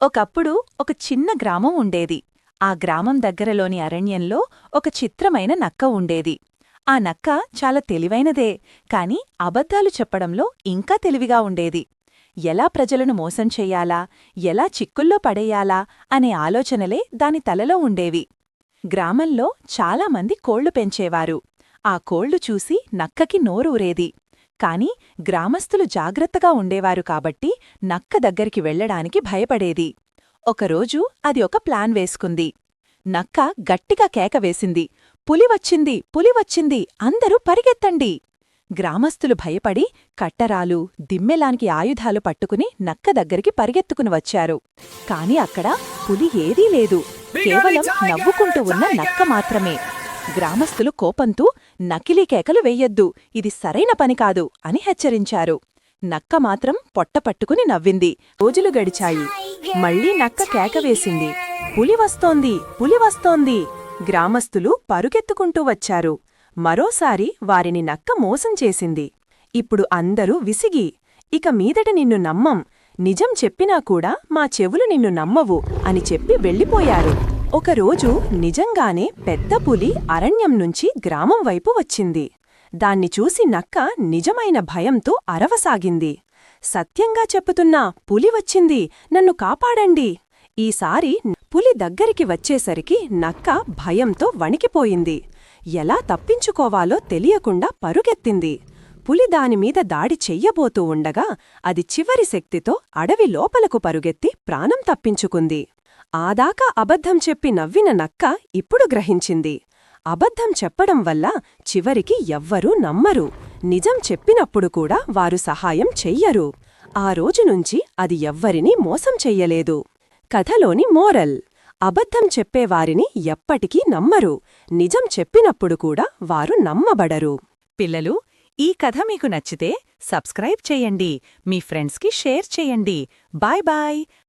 ఒకప్పుడు ఒక చిన్న గ్రామం ఉండేది. ఆ గ్రామం దగ్గరలోని అరణ్యంలో ఒక చిత్రమైన నక్క ఉండేది. ఆ నక్క చాలా తెలివైనదే, కాని అబద్ధాలు చెప్పడంలో ఇంకా తెలివిగా ఉండేది. ఎలా ప్రజలను మోసం చెయ్యాలా, ఎలా చిక్కుల్లో పడేయాలా అనే ఆలోచనలే దాని తలలో ఉండేవి. గ్రామంలో చాలామంది కోళ్లు పెంచేవారు. ఆ కోళ్లు చూసి నక్కకి నోరూరేది. కాని గ్రామస్థులు జాగ్రత్తగా ఉండేవారు కాబట్టి నక్క దగ్గరికి వెళ్లడానికి భయపడేది. ఒకరోజు అది ఒక ప్లాన్ వేసుకుంది. నక్క గట్టిగా కేక వేసింది, పులి వచ్చింది, పులి వచ్చింది, అందరూ పరిగెత్తండి! గ్రామస్థులు భయపడి కట్టరాలు, దిమ్మెలానికి ఆయుధాలు పట్టుకుని నక్క దగ్గరికి పరిగెత్తుకుని వచ్చారు. కాని అక్కడ పులి ఏదీ లేదు, కేవలం నవ్వుకుంటూ ఉన్న నక్క మాత్రమే. గ్రామస్థులు కోపంతో నకిలీ కేకలు వెయ్యొద్దు, ఇది సరైన పని కాదు అని హెచ్చరించారు. నక్క మాత్రం పొట్టపట్టుకుని నవ్వింది. రోజులు గడిచాయి. మళ్లీ నక్క కేక వేసింది, పులి వస్తోంది, పులి వస్తోంది! గ్రామస్థులు పరుగెత్తుకుంటూ వచ్చారు. మరోసారి వారిని నక్క మోసం చేసింది. ఇప్పుడు అందరూ విసిగి, ఇక మీదట నిన్ను నమ్మం, నిజం చెప్పినా కూడా మా చెవులు నిన్ను నమ్మవు అని చెప్పి వెళ్ళిపోయారు. ఒకరోజు నిజంగానే పెద్ద పులి అరణ్యం నుంచి గ్రామం వైపు వచ్చింది. దాన్ని చూసి నక్క నిజమైన భయంతో అరవసాగింది. సత్యంగా చెప్పుతున్నా, పులి వచ్చింది, నన్ను కాపాడండి! ఈసారి పులి దగ్గరికి వచ్చేసరికి నక్క భయంతో వణికిపోయింది. ఎలా తప్పించుకోవాలో తెలియకుండా పరుగెత్తింది. పులి దానిమీద దాడి చెయ్యబోతూ ఉండగా అది చివరి శక్తితో అడవి లోపలకు పరుగెత్తి ప్రాణం తప్పించుకుంది. ఆదాకా అబద్ధం చెప్పి నవ్విన నక్క ఇప్పుడు గ్రహించింది. అబద్ధం చెప్పడం వల్ల చివరికి ఎవ్వరూ నమ్మరు, నిజం చెప్పినప్పుడు కూడా వారు సహాయం చెయ్యరు. ఆ రోజునుంచి అది ఎవ్వరినీ మోసం చెయ్యలేదు. కథలోని మోరల్: అబద్ధం చెప్పేవారిని ఎప్పటికీ నమ్మరు, నిజం చెప్పినప్పుడు కూడా వారు నమ్మబడరు. పిల్లలు, ఈ కథ మీకు నచ్చితే సబ్స్క్రైబ్ చేయండి, మీ ఫ్రెండ్స్కి షేర్ చేయండి. Bye bye.